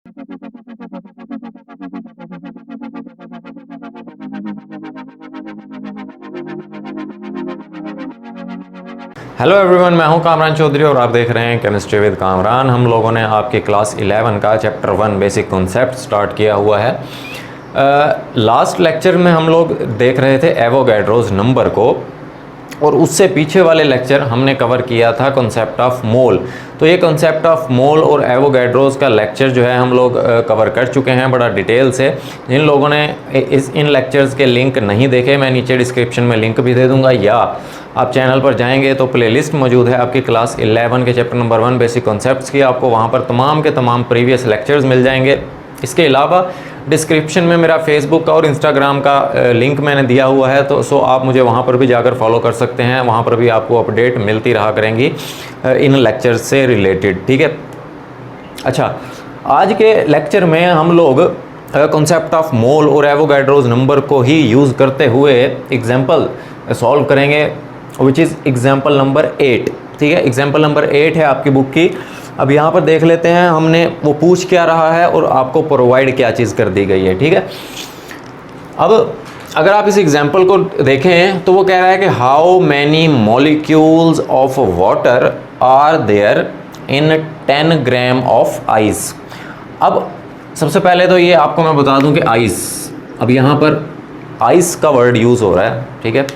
Hello everyone, मैं हूं कामरान चौधरी और आप देख रहे हैं केमिस्ट्री विद कामरान। हम लोगों ने आपकी क्लास 11 का चैप्टर 1 बेसिक कॉन्सेप्ट स्टार्ट किया हुआ है। लास्ट लेक्चर में हम लोग देख रहे थे एवोगैड्रोस नंबर को, और उससे पीछे वाले लेक्चर हमने कवर किया था कॉन्सेप्ट ऑफ मोल। तो ये कॉन्सेप्ट ऑफ मोल और एवोगैड्रोस का लेक्चर जो है हम लोग कवर कर चुके हैं बड़ा डिटेल से। जिन लोगों ने इन लेक्चर्स के लिंक नहीं देखे, मैं नीचे डिस्क्रिप्शन में लिंक भी दे दूंगा, या आप चैनल पर जाएंगे तो प्लेलिस्ट मौजूद है आपकी क्लास 11 के चैप्टर नंबर 1 बेसिक कॉन्सेप्ट्स की। आपको वहाँ पर तमाम के तमाम प्रीवियस लेक्चर्स मिल जाएंगे। इसके अलावा डिस्क्रिप्शन में मेरा फेसबुक का और इंस्टाग्राम का लिंक मैंने दिया हुआ है, तो सो आप मुझे वहाँ पर भी जाकर फॉलो कर सकते हैं। वहाँ पर भी आपको अपडेट मिलती रहा करेंगी इन लेक्चर्स से रिलेटेड, ठीक है। अच्छा, आज के लेक्चर में हम लोग कॉन्सेप्ट ऑफ मोल और एवोगैड्रोस नंबर को ही यूज़ करते हुए एग्जाम्पल सॉल्व करेंगे, विच इज़ एग्जाम्पल नंबर 8, ठीक है। एग्जाम्पल नंबर 8 है आपकी बुक की। अब यहाँ पर देख लेते हैं हमने वो पूछ क्या रहा है और आपको प्रोवाइड क्या चीज़ कर दी गई है, ठीक है। अब अगर आप इस एग्जाम्पल को देखें तो वो कह रहा है कि how many molecules of water are there in 10 gram of ice. अब सबसे पहले तो ये आपको मैं बता दूं कि आइस, अब यहाँ पर आइस का वर्ड यूज़ हो रहा है, ठीक है।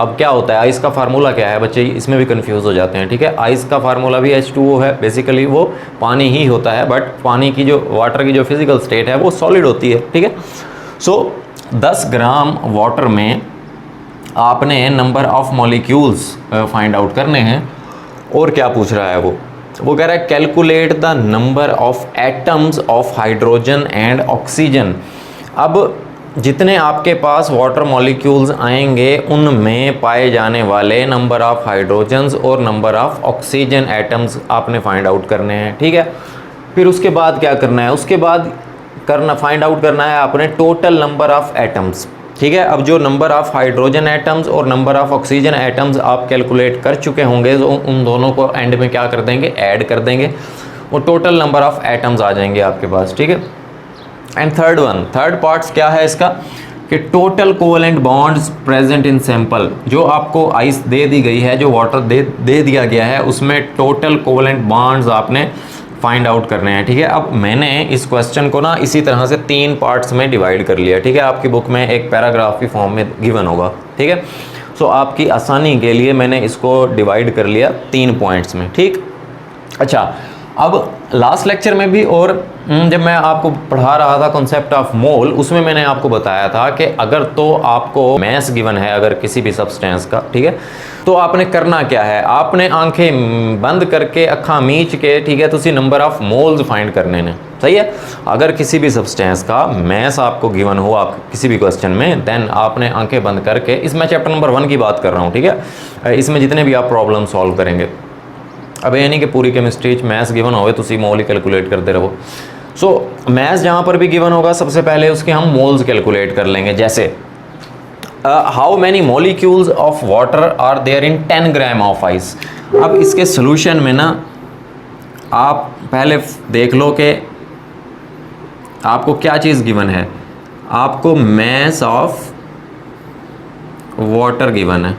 अब क्या होता है, आइस का फार्मूला क्या है, बच्चे इसमें भी कंफ्यूज हो जाते हैं, ठीक है। आइस का फार्मूला भी H2O है, बेसिकली वो पानी ही होता है, बट पानी की जो वाटर की जो फिजिकल स्टेट है वो सॉलिड होती है, ठीक है। सो 10 ग्राम वाटर में आपने number of molecules find out करने हैं। और क्या पूछ रहा है वो कह रहा है calculate the number of atoms of hydrogen and oxygen. अब जितने आपके पास वाटर मॉलिक्यूल्स आएंगे उनमें पाए जाने वाले नंबर ऑफ हाइड्रोजन्स और नंबर ऑफ ऑक्सीजन एटम्स आपने फाइंड आउट करने हैं, ठीक है। फिर उसके बाद क्या करना है, उसके बाद फाइंड आउट करना है आपने टोटल नंबर ऑफ एटम्स, ठीक है। अब जो नंबर ऑफ हाइड्रोजन एटम्स और नंबर ऑफ ऑक्सीजन एटम्स आप कैलकुलेट कर चुके होंगे, तो उन दोनों को एंड में क्या कर देंगे, ऐड कर देंगे, वो टोटल नंबर ऑफ एटम्स आ जाएंगे आपके पास, ठीक है। एंड थर्ड पार्ट्स क्या है इसका, कि total covalent bonds present in sample. जो आपको आइस दे दी गई है, जो वाटर दे दिया गया है, उसमें टोटल कोवेलेंट बॉन्ड्स आपने फाइंड आउट करने हैं, ठीक है। अब मैंने इस क्वेश्चन को ना इसी तरह से 3 पार्ट्स में डिवाइड कर लिया, ठीक है। आपकी बुक में एक पैराग्राफ की फॉर्म में गिवन होगा, ठीक है। सो आपकी आसानी के लिए मैंने इसको डिवाइड कर लिया 3 पॉइंट्स में, ठीक। अच्छा, अब लास्ट लेक्चर में भी और जब मैं आपको पढ़ा रहा था कॉन्सेप्ट ऑफ मोल, उसमें मैंने आपको बताया था कि अगर तो आपको मैस गिवन है अगर किसी भी सब्सटेंस का, ठीक है, तो आपने करना क्या है, आपने आंखें बंद करके अखा मीच के, ठीक है, तो उसी नंबर ऑफ मोल्स फाइंड करने ने, सही है। अगर किसी भी सब्सटेंस का मैस आपको गिवन हो आप किसी भी क्वेश्चन में, देन आपने आंखें बंद करके, इसमें चैप्टर नंबर 1 की बात कर रहा हूँ, ठीक है, इसमें जितने भी आप प्रॉब्लम सॉल्व करेंगे, अब ये नहीं कि पूरी केमिस्ट्री मैथ्स गिवन होवे तो उसी मोल ही कैलकुलेट करते रहो। सो मैथ्स जहाँ पर भी गिवन होगा सबसे पहले उसके हम मोल्स कैलकुलेट कर लेंगे। जैसे how many molecules of water are there in 10 gram of ice. अब इसके सोल्यूशन में ना आप पहले देख लो कि आपको क्या चीज़ गिवन है, आपको मैस ऑफ वाटर गिवन है,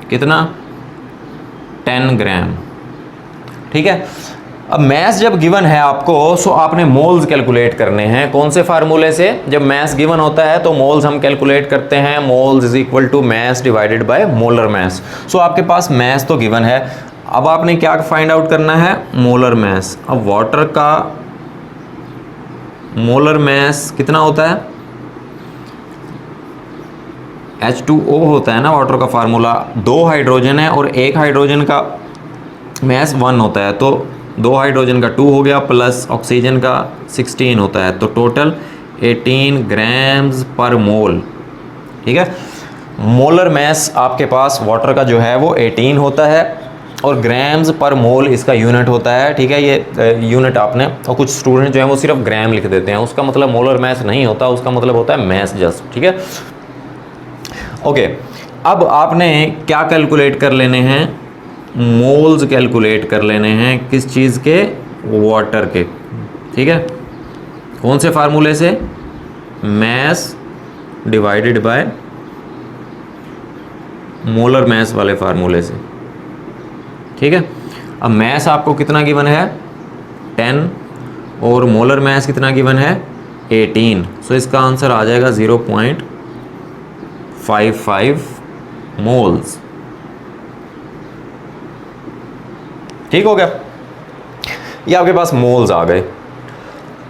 कितना, 10 ग्राम, ठीक है। अब मैस जब गिवन है आपको, सो आपने मोल्स कैलकुलेट करने हैं। कौन से फार्मूले से, जब मैस गिवन होता है तो मोल्स हम कैलकुलेट करते हैं, moles is equal to mass divided by molar mass. So आपके पास मैस तो गिवन है, अब आपने क्या फाइंड आउट करना है, मोलर मैस। अब वाटर का मोलर मैस कितना होता है, H2O होता है ना वाटर का फार्मूला, 2 हाइड्रोजन है और 1 हाइड्रोजन का मैस 1 होता है, तो 2 हाइड्रोजन का 2 हो गया, प्लस ऑक्सीजन का 16 होता है, तो टोटल 18 ग्राम्स पर मोल, ठीक है। मोलर मैस आपके पास वाटर का जो है वो 18 होता है और ग्राम्स पर मोल इसका यूनिट होता है, ठीक है। ये यूनिट आपने, और कुछ स्टूडेंट जो है वो सिर्फ ग्राम लिख देते हैं, उसका मतलब मोलर मैस नहीं होता, उसका मतलब होता है मैस जस्ट, ठीक है। ओके, अब आपने क्या कैलकुलेट कर लेने हैं, मोल्स कैलकुलेट कर लेने हैं, किस चीज़ के, वाटर के, ठीक है, कौन से फार्मूले से? Mess divided by molar mess वाले फार्मूले से। ठीक है, अब मैस आपको कितना गिवन है? 10 और मोलर मैस कितना गिवन है? 18। सो इसका आंसर आ जाएगा 0.55 मोल्स। ठीक हो गया, ये आपके पास मोल्स आ गए।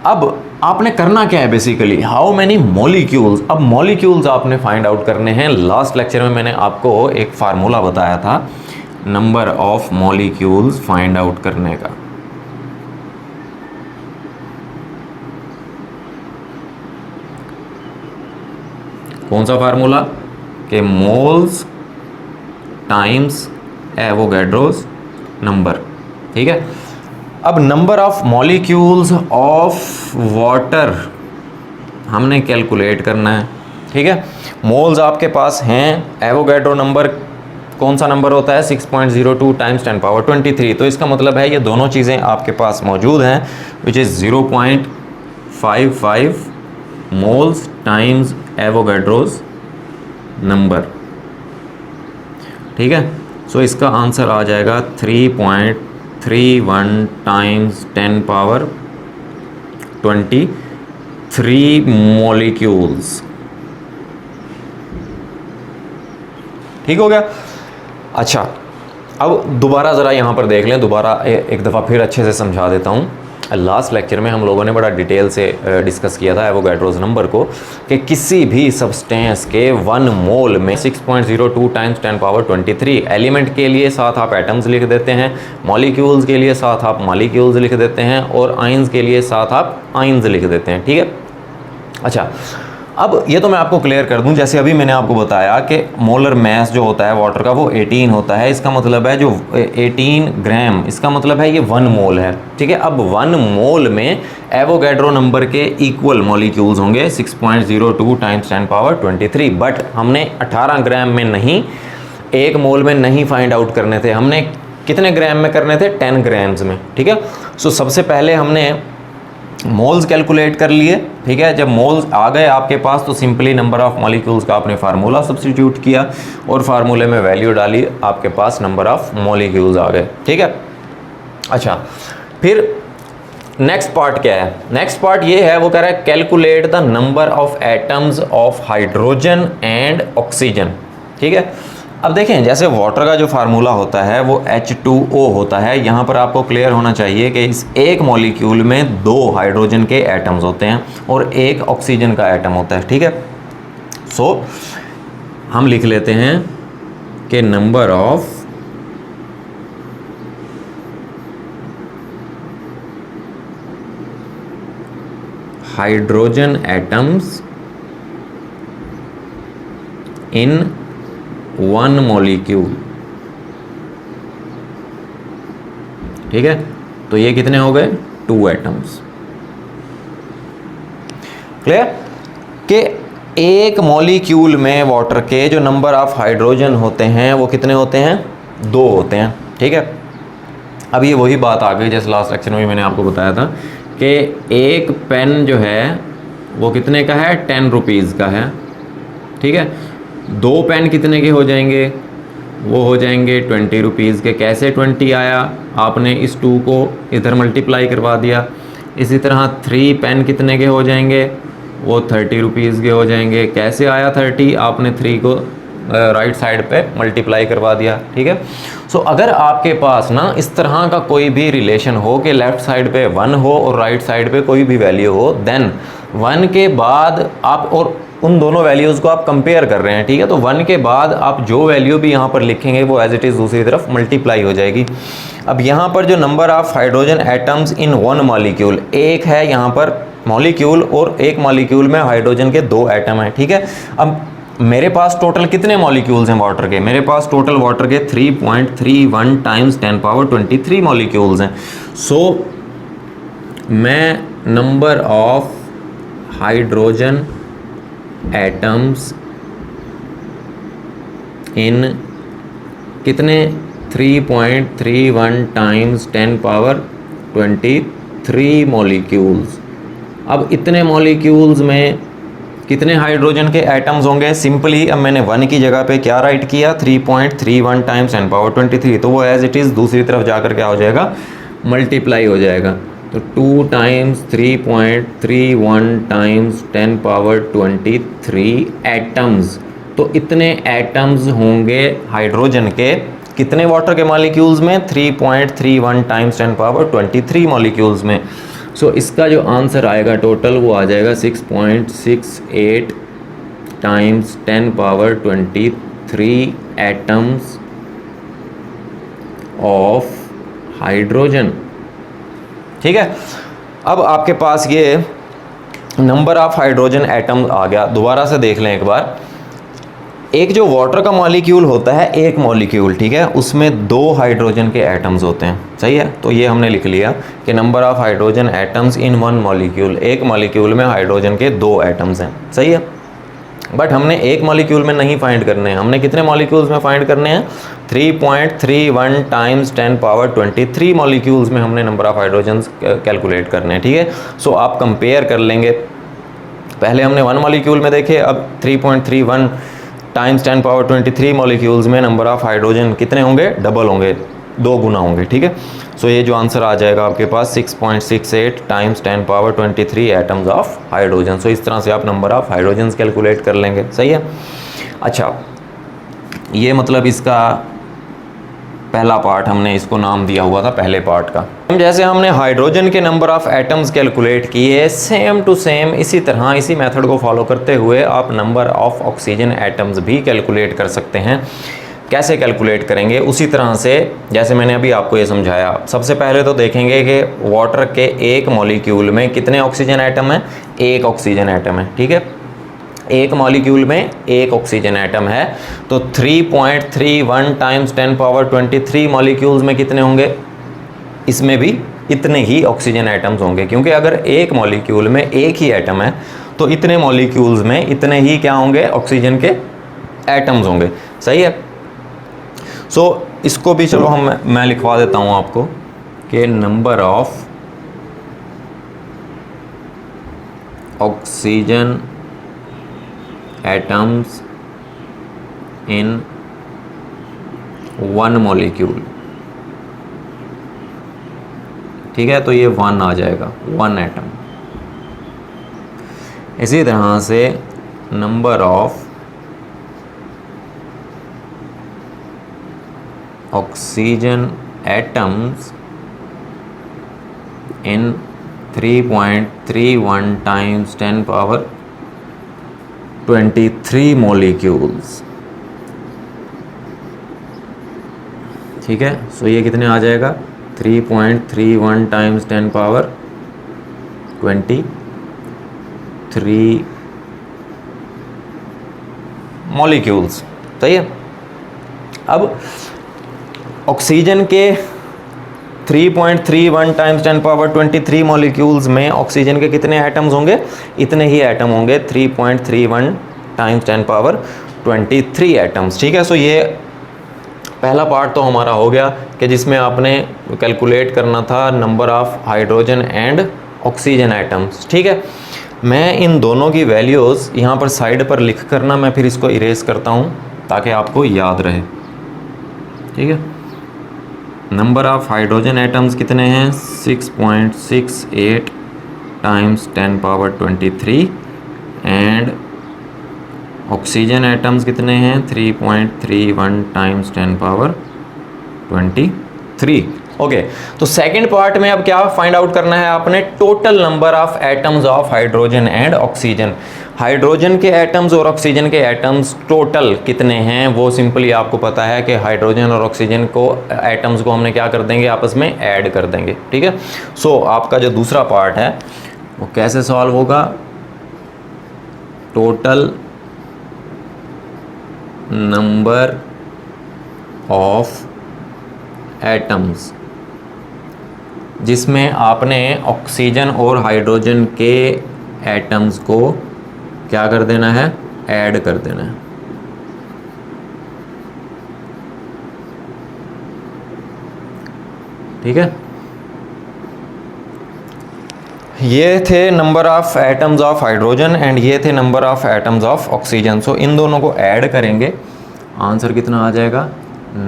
अब आपने करना क्या है बेसिकली? How many molecules. अब मॉलिक्यूल्स आपने फाइंड आउट करने हैं। लास्ट लेक्चर में मैंने आपको एक फार्मूला बताया था number of molecules find out करने का। कौन सा फार्मूला? कि मोल्स टाइम्स एवोगैड्रोस नंबर। ठीक है, अब number of molecules of water हमने कैलकुलेट करना है। ठीक है, मोल्स आपके पास हैं, एवोगैड्रो नंबर कौन सा नंबर होता है? 6.02 टाइम्स 10 पावर 23। तो इसका मतलब है ये दोनों चीज़ें आपके पास मौजूद हैं, which is 0.55 moles times Avogadro's number. ठीक है, सो इसका आंसर आ जाएगा 3.31 टाइम्स 10 पावर 23 मॉलिक्यूल्स। ठीक हो गया। अच्छा, अब दोबारा ज़रा यहाँ पर देख लें, दोबारा एक दफ़ा फिर अच्छे से समझा देता हूँ। लास्ट लेक्चर में हम लोगों ने बड़ा डिटेल से डिस्कस किया था एवोगैड्रोस नंबर को, कि किसी भी सब्सटेंस के 1 मोल में 6.02 टाइम्स 10 पावर 23। एलिमेंट के लिए साथ आप एटम्स लिख देते हैं, मॉलिक्यूल्स के लिए साथ आप मॉलिक्यूल्स लिख देते हैं, और आइंस के लिए साथ आप आइंस लिख देते हैं। ठीक है, अच्छा, अब ये तो मैं आपको क्लियर कर दूं, जैसे अभी मैंने आपको बताया कि मोलर मैस जो होता है वाटर का वो 18 होता है। इसका मतलब है जो 18 ग्राम, इसका मतलब है ये 1 मोल है। ठीक है, अब 1 मोल में एवोगैड्रो नंबर के इक्वल मॉलिक्यूल्स होंगे 6.02 टाइम्स 10 पावर 23। बट हमने 18 ग्राम में नहीं, 1 मोल में नहीं फाइंड आउट करने थे, हमने कितने ग्राम में करने थे? 10 ग्राम्स में। ठीक है, सो सबसे पहले हमने मोल्स कैलकुलेट कर लिए। ठीक है, जब मोल्स आ गए आपके पास तो सिंपली नंबर ऑफ मॉलिक्यूल्स का आपने फार्मूला सब्स्टिट्यूट किया और फार्मूले में वैल्यू डाली, आपके पास नंबर ऑफ मॉलिक्यूल्स आ गए। ठीक है, अच्छा, फिर नेक्स्ट पार्ट क्या है? नेक्स्ट पार्ट ये है, वो कह रहा है calculate the number of atoms of hydrogen and oxygen. ठीक है, अब देखें, जैसे वाटर का जो फार्मूला होता है वो H2O होता है। यहाँ पर आपको क्लियर होना चाहिए कि इस एक मॉलिक्यूल में 2 हाइड्रोजन के एटम्स होते हैं और 1 ऑक्सीजन का एटम होता है। ठीक है, सो हम लिख लेते हैं कि number of hydrogen atoms in 1 molecule. ठीक है, तो ये कितने हो गए? 2 एटम्स। क्लियर? कि एक मॉलिक्यूल में वाटर के जो नंबर ऑफ हाइड्रोजन होते हैं वो कितने होते हैं? 2 होते हैं। ठीक है, अब ये वही बात आ गई जैसे लास्ट लेक्चर में मैंने आपको बताया था कि एक पेन जो है वो कितने का है? 10 रुपीज़ का है। ठीक है, 2 पेन कितने के हो जाएंगे? वो हो जाएंगे 20 रुपीज़ के। कैसे 20 आया? आपने इस 2 को इधर मल्टीप्लाई करवा दिया। इसी तरह 3 पेन कितने के हो जाएंगे? वो 30 रुपीज़ के हो जाएंगे। कैसे आया 30? आपने 3 को राइट साइड पे मल्टीप्लाई करवा दिया। ठीक है, सो अगर आपके पास ना इस तरह का कोई भी रिलेशन हो कि लेफ़्ट साइड पे 1 हो और राइट साइड पे कोई भी वैल्यू हो, देन 1 के बाद आप, और उन दोनों वैल्यूज़ को आप कंपेयर कर रहे हैं। ठीक है, तो 1 के बाद आप जो वैल्यू भी यहाँ पर लिखेंगे वो एज इट इज़ दूसरी तरफ मल्टीप्लाई हो जाएगी। अब यहाँ पर जो number of hydrogen atoms in 1 molecule, एक है यहाँ पर मॉलिक्यूल और एक मॉलिक्यूल में हाइड्रोजन के 2 एटम हैं। ठीक है, अब मेरे पास टोटल कितने मॉलिक्यूल्स हैं वाटर के? मेरे पास टोटल वाटर के 3.31 टाइम्स 10 पावर 23 मॉलिक्यूल्स हैं। सो मैं number of hydrogen atoms in कितने? 3.31 टाइम्स 10 पावर 3 मॉलिक्यूल्स। अब इतने मॉलिक्यूल्स में कितने हाइड्रोजन के एटम्स होंगे? सिंपली अब मैंने 1 की जगह पे क्या राइट किया, 3.31 टाइम्स 10⁻23, तो वो एज इट इज़ दूसरी तरफ जाकर क्या हो जाएगा, मल्टीप्लाई हो जाएगा। तो 2 टाइम्स 3.31 टाइम्स 10⁻23 एटम्स। तो इतने एटम्स होंगे हाइड्रोजन के कितने वाटर के मॉलिक्यूल्स में? 3.31 टाइम्स 10⁻23 मॉलिक्यूल्स में। सो इसका जो आंसर आएगा टोटल वो आ जाएगा 6.68 टाइम्स 10⁻23 एटम्स ऑफ हाइड्रोजन। ठीक है, अब आपके पास ये नंबर ऑफ हाइड्रोजन एटम आ गया। दोबारा से देख लें एक बार, एक जो वाटर का मॉलिक्यूल होता है, एक मॉलिक्यूल, ठीक है, उसमें 2 हाइड्रोजन के एटम्स होते हैं, सही है। तो ये हमने लिख लिया कि number of hydrogen atoms in 1 molecule, एक मॉलिक्यूल में हाइड्रोजन के 2 एटम्स हैं, सही है। बट हमने एक मॉलिक्यूल में नहीं फाइंड करने हैं, हमने कितने मॉलिक्यूल्स में फाइंड करने हैं? 3.31 टाइम्स 10⁻23 मॉलिक्यूल्स में हमने नंबर ऑफ हाइड्रोजन कैलकुलेट करने हैं, ठीक है। सो आप कंपेयर कर लेंगे, पहले हमने 1 मॉलिक्यूल में देखे, अब 3.31 टाइम्स 10⁻23 मॉलिक्यूल्स में नंबर ऑफ हाइड्रोजन कितने होंगे? डबल होंगे, 2 गुना होंगे, ठीक है। सो ये जो आंसर आ जाएगा आपके पास 6.68 टाइम्स 10⁻23 एटम्स ऑफ हाइड्रोजन। सो इस तरह से आप नंबर ऑफ हाइड्रोजन कैलकुलेट कर लेंगे, सही है। अच्छा, ये मतलब इसका पहला पार्ट हमने इसको नाम दिया हुआ था पहले पार्ट का। जैसे हमने हाइड्रोजन के नंबर ऑफ एटम्स कैलकुलेट किए, सेम टू सेम इसी तरह इसी मेथड को फॉलो करते हुए आप नंबर ऑफ ऑक्सीजन एटम्स भी कैलकुलेट कर सकते हैं। कैसे कैलकुलेट करेंगे? उसी तरह से जैसे मैंने अभी आपको ये समझाया। सबसे पहले तो देखेंगे कि वाटर के एक मॉलिक्यूल में कितने ऑक्सीजन एटम हैं? 1 ऑक्सीजन एटम है, ठीक है। एक मॉलिक्यूल में 1 ऑक्सीजन एटम है, तो 3.31 टाइम्स 10⁻23 मॉलिक्यूल्स में कितने होंगे? इसमें भी इतने ही ऑक्सीजन एटम्स होंगे, क्योंकि अगर एक मॉलिक्यूल में 1 ही एटम है तो इतने मॉलिक्यूल्स में इतने ही क्या होंगे? ऑक्सीजन के एटम्स होंगे, सही है। सो इसको भी चलो मैं लिखवा देता हूँ आपको कि number of oxygen atoms in 1 molecule, ठीक है, तो ये 1 आ जाएगा, 1 एटम। इसी तरह से number of oxygen atoms in 3.31 times 10⁻23 molecules, ठीक है। सो ये कितने आ जाएगा? 3.31 टाइम्स 10⁻23 मॉलिक्यूल्स, सही है। अब ऑक्सीजन के 3.31 टाइम्स 10⁻23 मॉलिक्यूल्स में ऑक्सीजन के कितने एटम्स होंगे? इतने ही एटम होंगे, 3.31 टाइम्स 10⁻23 एटम्स, ठीक है। सो ये पहला पार्ट तो हमारा हो गया कि जिसमें आपने कैलकुलेट करना था number of hydrogen and oxygen atoms, ठीक है। मैं इन दोनों की वैल्यूज़ यहाँ पर साइड पर लिख कर ना मैं फिर इसको इरेज करता हूँ ताकि आपको याद रहे, ठीक है। नंबर ऑफ हाइड्रोजन एटम्स कितने हैं? 6.68 टाइम्स 10⁻23 एंड ऑक्सीजन एटम्स कितने हैं? 3.31 टाइम्स 10⁻23। ओके, तो सेकंड पार्ट में अब क्या फाइंड आउट करना है आपने? Total number of atoms of hydrogen and oxygen. Hydrogen के एटम्स और ऑक्सीजन के एटम्स टोटल कितने हैं वो सिंपली आपको पता है कि हाइड्रोजन और ऑक्सीजन को एटम्स को हमने क्या कर देंगे? आपस में ऐड कर देंगे, ठीक है। सो आपका जो दूसरा पार्ट है वो कैसे सॉल्व होगा? टोटल नंबर ऑफ एटम्स, जिसमें आपने ऑक्सीजन और हाइड्रोजन के एटम्स को क्या कर देना है? ऐड कर देना है, ठीक है। ये थे number of atoms of hydrogen and ये थे number of atoms of oxygen. So इन दोनों को ऐड करेंगे, आंसर कितना आ जाएगा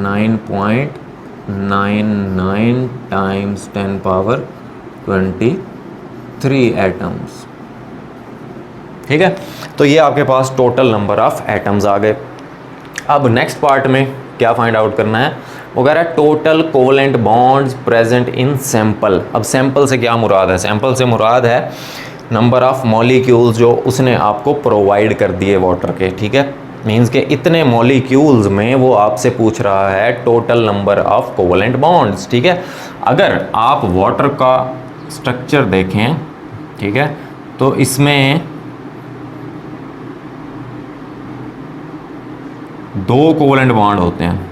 9.99 टाइम्स 10 पावर 23 एटम्स। ठीक है, तो ये आपके पास टोटल नंबर ऑफ़ एटम्स आ गए। अब नेक्स्ट पार्ट में क्या फाइंड आउट करना है, वो कह रहा है total covalent bonds present in sample. अब सैंपल से क्या मुराद है, सैंपल से मुराद है नंबर ऑफ़ मॉलिक्यूल्स जो उसने आपको प्रोवाइड कर दिए वाटर के। ठीक है, मींस के इतने मॉलिक्यूल्स में वो आपसे पूछ रहा है total number of covalent bonds. ठीक है, अगर आप वाटर का स्ट्रक्चर देखें, ठीक है, तो इसमें 2 कोवेलेंट बॉन्ड होते हैं।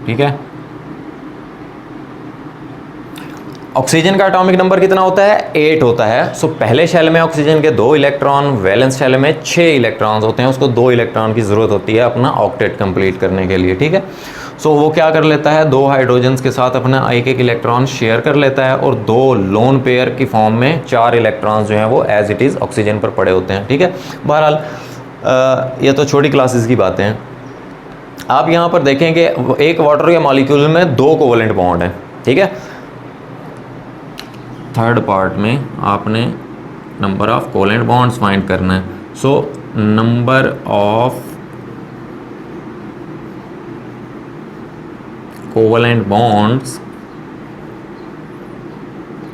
ठीक है, ऑक्सीजन का एटॉमिक नंबर कितना होता है 8 होता है। सो पहले शेल में ऑक्सीजन के 2 इलेक्ट्रॉन, वैलेंस शेल में 6 इलेक्ट्रॉन्स होते हैं, उसको 2 इलेक्ट्रॉन की ज़रूरत होती है अपना ऑक्टेट कंप्लीट करने के लिए। ठीक है, सो वो क्या कर लेता है, 2 हाइड्रोजन्स के साथ अपना एक इलेक्ट्रॉन शेयर कर लेता है और 2 लोन पेयर की फॉर्म में 4 इलेक्ट्रॉन्स जो हैं वो एज इट इज़ ऑक्सीजन पर पड़े होते हैं। ठीक है, बहरहाल ये तो छोटी क्लासेस की बातें हैं। आप यहाँ पर देखें कि एक वाटर के मॉलिक्यूल में 2 कोवेलेंट बॉन्ड हैं। ठीक है, थर्ड पार्ट में आपने number of covalent bonds find करना है। So number of covalent bonds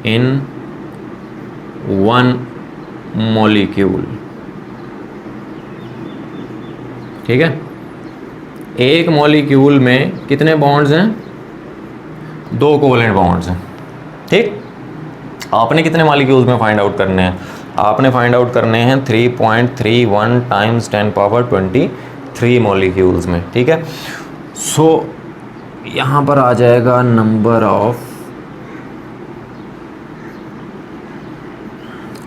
in one molecule. ठीक है, एक मॉलिक्यूल में कितने बॉन्ड्स हैं, 2 कोवेलेंट बॉन्ड्स हैं। ठीक, आपने कितने मॉलिक्यूल्स में फाइंड आउट करने हैं, आपने फाइंड आउट करने हैं 3.31 टाइम्स 10 पावर 23 मॉलिक्यूल्स में। ठीक है, सो यहाँ पर आ जाएगा number of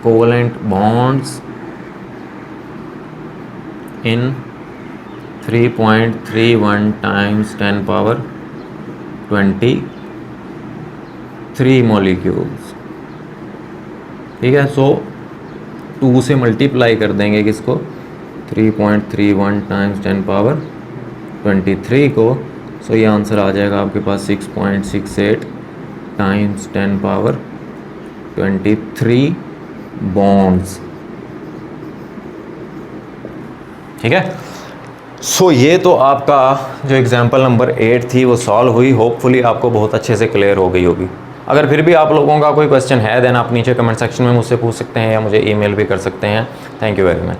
covalent bonds in 3.31 times 10 power 23 molecules. ठीक है, सो 2 से मल्टीप्लाई कर देंगे किसको, 3.31 टाइम्स 10 पावर 23 को। सो ये आंसर आ जाएगा आपके पास 6.68 टाइम्स 10 पावर 23 बॉन्ड्स। ठीक है, सो ये तो आपका जो एग्जाम्पल नंबर 8 थी वो सॉल्व हुई। होपफुली आपको बहुत अच्छे से क्लियर हो गई होगी। अगर फिर भी आप लोगों का कोई क्वेश्चन है देन आप नीचे कमेंट सेक्शन में मुझसे पूछ सकते हैं या मुझे ईमेल भी कर सकते हैं। Thank you very much.